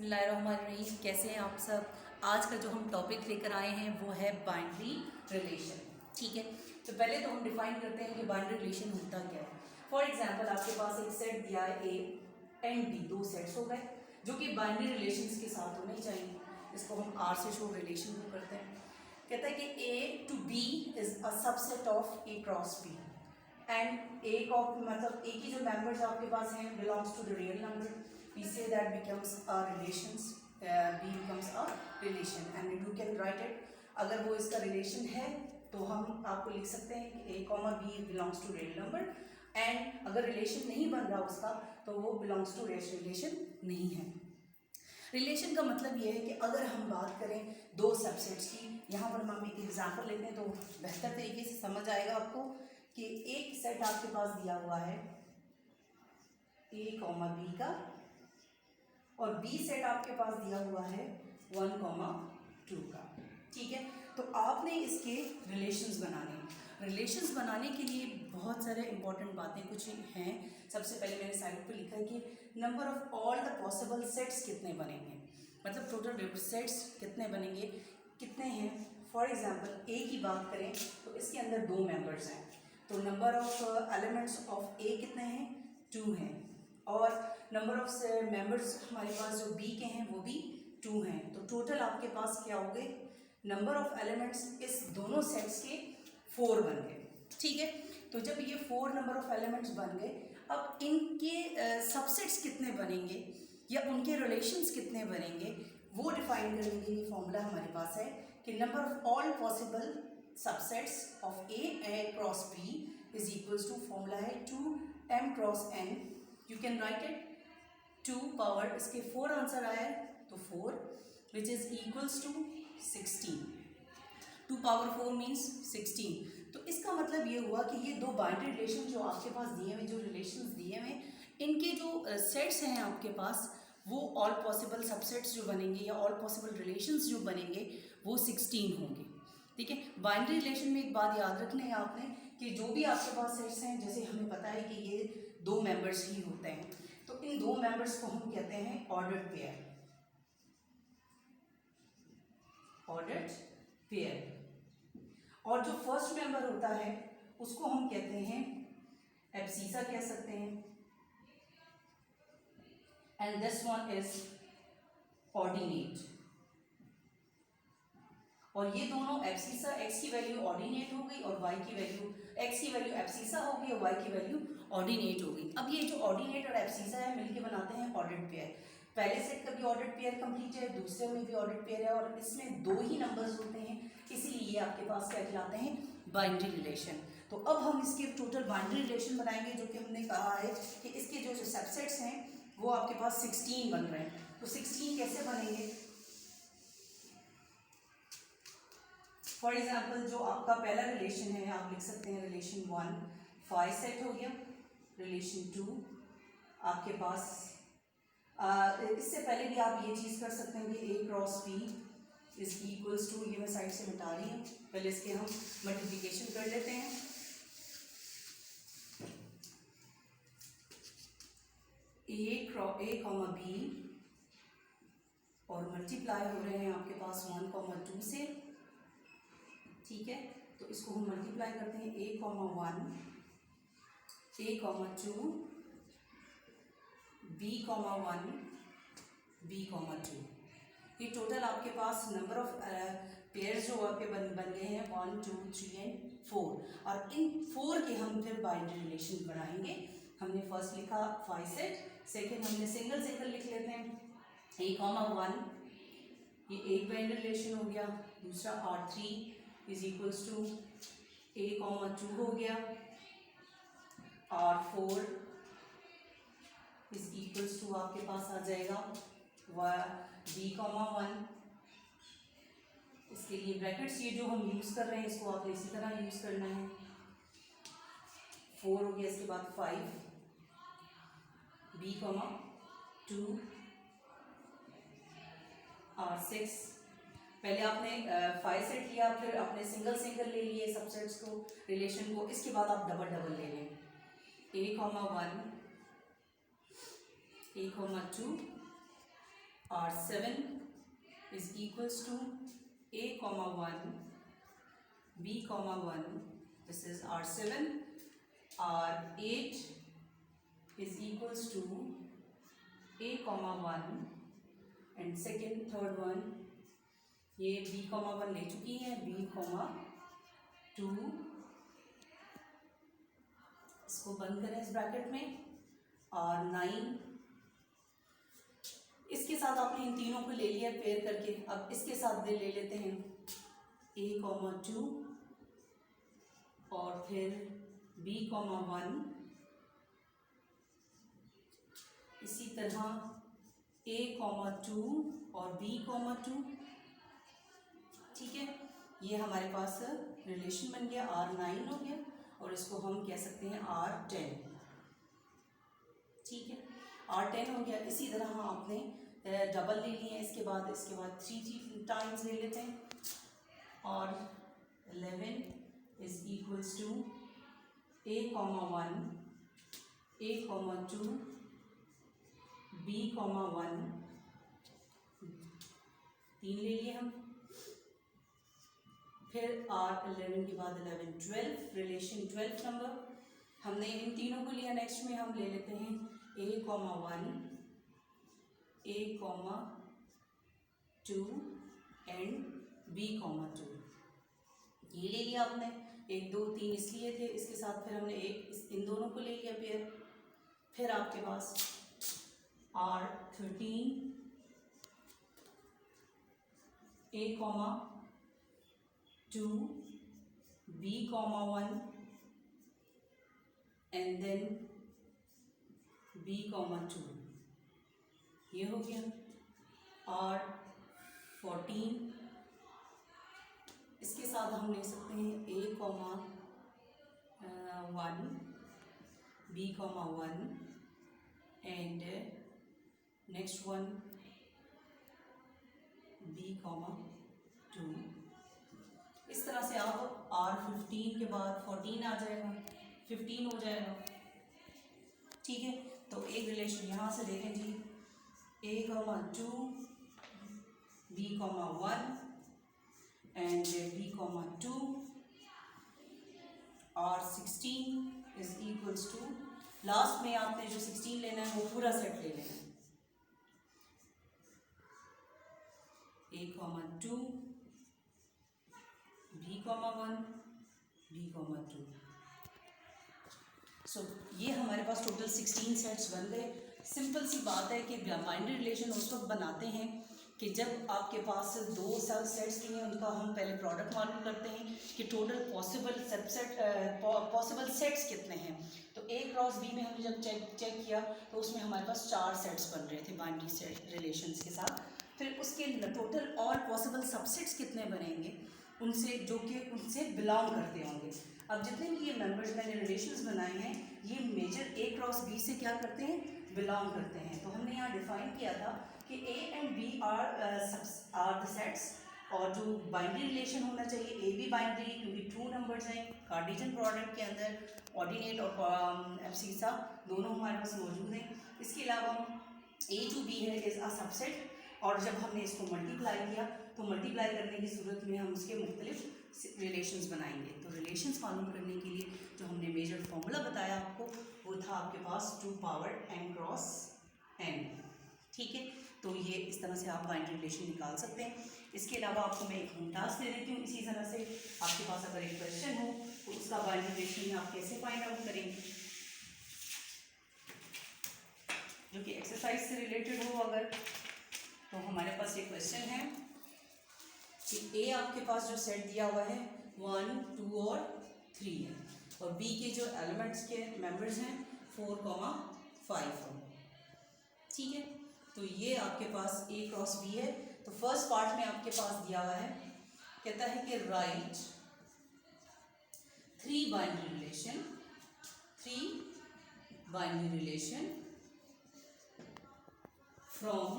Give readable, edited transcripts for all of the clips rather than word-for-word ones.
बिस्मिल्लाहिर्रहमानिर्रहीम। कैसे हैं आप सब। आज का जो हम टॉपिक लेकर आए हैं वो है बाइनरी रिलेशन। ठीक है, तो पहले तो हम डिफाइन करते हैं कि बाइनरी रिलेशन होता क्या है। फॉर एग्जांपल आपके पास एक सेट दिया है ए एंड बी, दो सेट्स हो गए जो कि बाइनरी रिलेशंस के साथ होने चाहिए। इसको हम आर से शो रिलेशन को करते हैं। कहता है कि A to B is a subset of A cross B and A का मतलब ए की जो मेंबर्स आपके पास हैं belongs to the real number. We say that becomes a relations, B becomes a relation and you can write it. अगर वो इसका रिलेशन है तो हम आपको लिख सकते हैं कि A, B belongs to real number and अगर रिलेशन नहीं बन रहा उसका तो वो belongs to रिलेशन नहीं है। रिलेशन का मतलब ये है कि अगर हम बात करें दो सबसेट्स की, यहाँ पर हम एक एग्जाम्पल लेते हैं तो बेहतर तरीके से समझ आएगा आपको कि एक सेट आपके पास दिया हुआ है A, B का और बी सेट आपके पास दिया हुआ है 1, 2 का। ठीक है, तो आपने इसके रिलेशंस बनाने के लिए बहुत सारे इंपॉर्टेंट बातें कुछ हैं। सबसे पहले मैंने साइड पे लिखा है कि number of all the possible sets कितने बनेंगे, मतलब टोटल सेट्स कितने बनेंगे, कितने हैं। फॉर एग्जांपल ए की बात करें तो इसके अंदर दो मेंबर्स हैं, तो नंबर ऑफ एलिमेंट्स ऑफ ए कितने हैं, 2 हैं, और नंबर ऑफ मेंबर्स हमारे पास जो बी के हैं वो भी 2 हैं। तो टोटल आपके पास क्या हो गए, नंबर ऑफ एलिमेंट्स इस दोनों सेट्स के 4 बन गए। ठीक है, तो जब ये 4 नंबर ऑफ एलिमेंट्स बन गए, अब इनके सबसेट्स कितने बनेंगे या उनके रिलेशंस कितने बनेंगे वो डिफाइन करने के लिए फॉर्मूला हमारे पास है कि number of all possible subsets of A cross B is equals to, formula है 2m cross n। You can write it 2 power, इसके 4 आंसर आया है तो 4 which is equals to 16। 2 power 4 means 16। तो इसका मतलब ये हुआ कि ये दो बाइनरी रिलेशन जो आपके पास दिए हुए, जो रिलेशंस दिए हुए, इनके जो सेट्स हैं आपके पास वो ऑल पॉसिबल सबसेट्स जो बनेंगे या ऑल पॉसिबल रिलेशंस जो बनेंगे वो 16 होंगे। ठीक है, बाइनरी रिलेशन में एक बात याद रखनी है आपने कि जो भी आपके पास सेट्स हैं, जैसे हमें पता है कि ये दो मेंबर्स ही होते हैं, तो इन दो मेंबर्स को हम कहते हैं ऑर्डर्ड पेयर। ऑर्डर्ड पेयर, और जो फर्स्ट मेंबर होता है उसको हम कहते हैं एब्सिसा कह सकते हैं, and this one is ordinate. और ये दोनों एब्सिसा, एक्स की वैल्यू ऑर्डिनेट हो गई और वाई की वैल्यू, एक्स की वैल्यू एब्सिसा होगी और वाई की वैल्यू ऑर्डिनेट होगी। अब ये जो ऑर्डिनेट और एब्सिसा है मिलके बनाते हैं ऑर्डर्ड पेयर। पहले सेट का भी ऑर्डर्ड पेयर कंप्लीट है, दूसरे में भी ऑर्डर्ड पेयर है, और इसमें 2 ही नंबर्स होते हैं, इसीलिए ये आपके पास क्या कहलाते हैं, बाइनरी रिलेशन। तो अब हम इसके टोटल बाइनरी रिलेशन बनाएंगे, जो कि हमने कहा है कि इसके जो सबसेट्स हैं वो आपके पास 16 बन रहे हैं। तो 16 कैसे बनेंगे, फॉर एग्जाम्पल जो आपका पहला रिलेशन है आप लिख सकते हैं रिलेशन 1 5 सेट हो गया, रिलेशन 2 आपके पास इससे पहले भी आप ये चीज़ कर सकते हैं कि A cross B is equals to, ये मैं साइड से मिटा रही हूँ, पहले इसके हम मल्टीप्लिकेशन कर लेते हैं। ए कॉमा बी और मल्टीप्लाई हो रहे हैं आपके पास 1, 2 से। ठीक है, तो इसको हम मल्टीप्लाई करते हैं, a, 1 a, 2 b, 1 b, 2। ये टोटल आपके पास नंबर ऑफ पेयर्स जो आपके बन गए हैं 1, 2, 3 एंड 4, और इन 4 के हम फिर बाइनरी रिलेशन बनाएंगे। हमने फर्स्ट लिखा 5 सेट, सेकेंड हमने सिंगल लिख लेते हैं, a, 1 ये एक बाइनरी रिलेशन हो गया, दूसरा R3 is equals to a, 2 हो गया, R4 इज इक्वल्स टू आपके पास आ जाएगा b, 1। इसके लिए ब्रैकेट्स ये जो हम यूज कर रहे हैं इसको आपने इसी तरह यूज करना है। 4 हो गया, इसके बाद 5 b, 2 R6। पहले आपने 5 सेट लिया, फिर आपने सिंगल ले लिए सबसेट्स को, रिलेशन को, इसके बाद आप डबल ले लें, a, 1 a, 2 R7 is equals to A comma 1 B comma 1. This is R7. R8 is equals to A comma 1 and second third one ये B comma 1 ले चुकी है, B comma 2, इसको बंद करें इस ब्रैकेट में। R9 इसके साथ आपने इन तीनों को ले लिया पेयर करके, अब इसके साथ ले लेते हैं A comma 2 और फिर B comma 1, इसी तरह A comma 2 और B comma 2। ठीक है, ये हमारे पास रिलेशन बन गया, R9 हो गया और इसको हम कह सकते हैं R10। ठीक है, R10 हो गया। इसी तरह आपने डबल ले लिए हैं, इसके बाद 3 टाइम्स ले लेते हैं और 11 is equals to A comma 1 A comma 2 B comma 1, 3 ले लिए हम। फिर R11 के बाद 11 12 रिलेशन 12 नंबर हमने इन तीनों को लिया। नेक्स्ट में हम ले लेते हैं A comma 1 A comma 2 and B comma 2, ये ले लिया आपने। 1 2 3 इसलिए थे, इसके साथ फिर हमने इन दोनों को ले लिया पेयर। फिर आपके पास R13 A comma 2 B comma 1 and then B comma 2, ये हो गया। R14 इसके साथ हम ले सकते हैं A comma 1 B comma 1 and next one B comma 2। इस तरह से आप R15 के बाद 14 आ जाएगा, 15 हो जाएगा। ठीक है, तो एक रिलेशन यहाँ से देखें जी, A comma 2 B comma 1 and B comma 2। R16 is equals to, last में आपने जो 16 लेना है वो पूरा सेट ले लेना है। A comma 2 B comma 1 B comma 2। सो ये हमारे पास टोटल 16 सेट्स बन गए। सिंपल सी बात है कि बाइनरी रिलेशन उस वक्त बनाते हैं कि जब आपके पास 2 सब सेट्स नहीं हैं, उनका हम पहले प्रोडक्ट मालूम करते हैं कि टोटल पॉसिबल सेट्स कितने हैं। तो A क्रॉस B में हमने जब चेक किया तो उसमें हमारे पास 4 सेट्स बन रहे थे बाइनरी सेट रिलेशंस के साथ। फिर उसके टोटल और पॉसिबल सबसेट्स कितने बनेंगे उनसे, जो कि उनसे बिलोंग करते होंगे। अब जितने भी ये मेंबर्स मैंने रिलेशंस बनाए हैं, ये मेजर A क्रॉस B से क्या करते हैं, बिलोंग करते हैं। तो हमने यहाँ डिफाइन किया था कि A and B are the sets, और जो बाइनरी रिलेशन होना चाहिए A B बाइनरी, क्योंकि ट्रू नंबर्स हैं। कार्टेशियन प्रोडक्ट के अंदर ऑर्डिनेट और एब्सिसा दोनों हमारे पास मौजूद हैं। इसके अलावा A टू B है इज़ अ सबसेट, और जब हमने इसको मल्टीप्लाई किया तो मल्टीप्लाई करने की सूरत में हम उसके मुख्तलिफ रिलेशंस बनाएंगे। तो रिलेशंस मालूम करने के लिए जो हमने मेजर फॉर्मूला बताया आपको, वो था आपके पास 2 पावर n क्रॉस n। ठीक है, तो ये इस तरह से आप बाइनरी रिलेशन निकाल सकते हैं। इसके अलावा आपको मैं एक होम टास्क दे देती हूँ। इसी तरह से आपके पास अगर एक क्वेश्चन हो तो उसका बाइनरी रिलेशन आप कैसे फाइंड आउट करेंगे, जो कि एक्सरसाइज से रिलेटेड हो। अगर तो हमारे पास ये क्वेश्चन है कि A आपके पास जो सेट दिया हुआ है 1 2 और 3 है, और B के जो एलिमेंट्स के मेंबर्स हैं 4, 5 हैं। ठीक है, तो ये आपके पास A क्रॉस B है। तो फर्स्ट पार्ट में आपके पास दिया हुआ है, कहता है कि write 3 binary relation from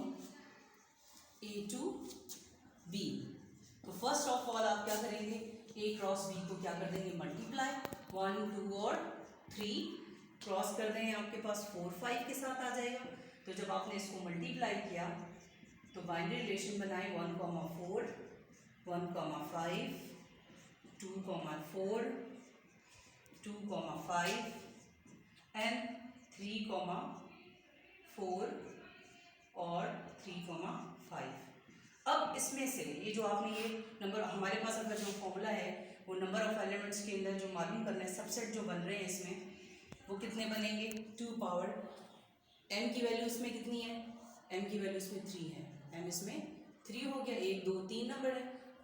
A to B। तो फर्स्ट ऑफ ऑल आप क्या करेंगे, A क्रॉस B को क्या कर देंगे, मल्टीप्लाई। 1 2 और 3 क्रॉस कर दें, आपके पास 4 5 के साथ आ जाएगा। तो जब आपने इसको मल्टीप्लाई किया बाइनरी रिलेशन बनाए 1,4, 1,5, 2,4, 2,5 एंड 3,4 और 3,5। अब इसमें से ये जो आपने ये नंबर हमारे पास अगर जो फॉर्मूला है वो नंबर ऑफ एलिमेंट्स के अंदर जो मालूम करना है, सबसेट जो बन रहे हैं इसमें वो कितने बनेंगे, 2 पावर m की वैल्यू इसमें कितनी है, m की वैल्यू इसमें 3 है, m इसमें 3 हो गया, 1 2 3 नंबर है,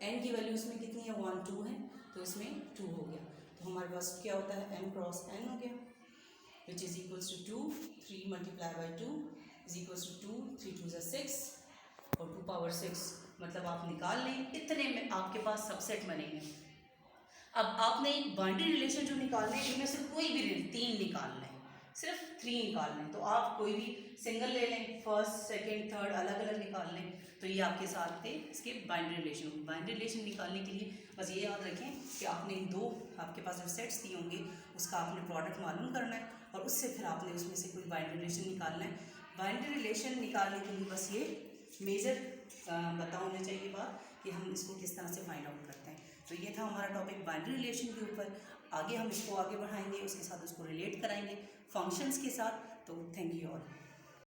n की वैल्यू इसमें कितनी है 1 2 है, तो इसमें 2 हो गया। तो हमारे पास क्या होता है m क्रॉस n हो गया, which is equals to 2, 3 multiply by 2 is equals to 2, 3 2 6 और 2 पावर 6, मतलब आप निकाल लें, इतने में आपके पास सबसेट बनेंगे। अब आपने बाइनरी रिलेशन जो निकालने हैं इनमें से कोई भी 3 निकालना है, सिर्फ 3 निकालने हैं, तो आप कोई भी सिंगल ले लें, फर्स्ट सेकंड थर्ड अलग अलग निकाल लें, तो ये आपके साथ थे इसके बाइनरी रिलेशन। बाइनरी रिलेशन निकालने के लिए बस ये याद रखें कि आपने इन दो आपके पास जो सेट्स दिए होंगे उसका आपने प्रोडक्ट मालूम करना है और उससे फिर आपने उसमें से कोई बाइनरी रिलेशन निकालना है। बाइनरी रिलेशन निकालने के लिए बस ये मेजर पता होना चाहिए बात कि हम इसको किस तरह से फाइंड आउट करते हैं। तो ये था हमारा टॉपिक बाइनरी रिलेशन के ऊपर। आगे हम इसको आगे बढ़ाएंगे, उसके साथ उसको रिलेट कराएंगे फंक्शंस के साथ। तो थैंक यू ऑल।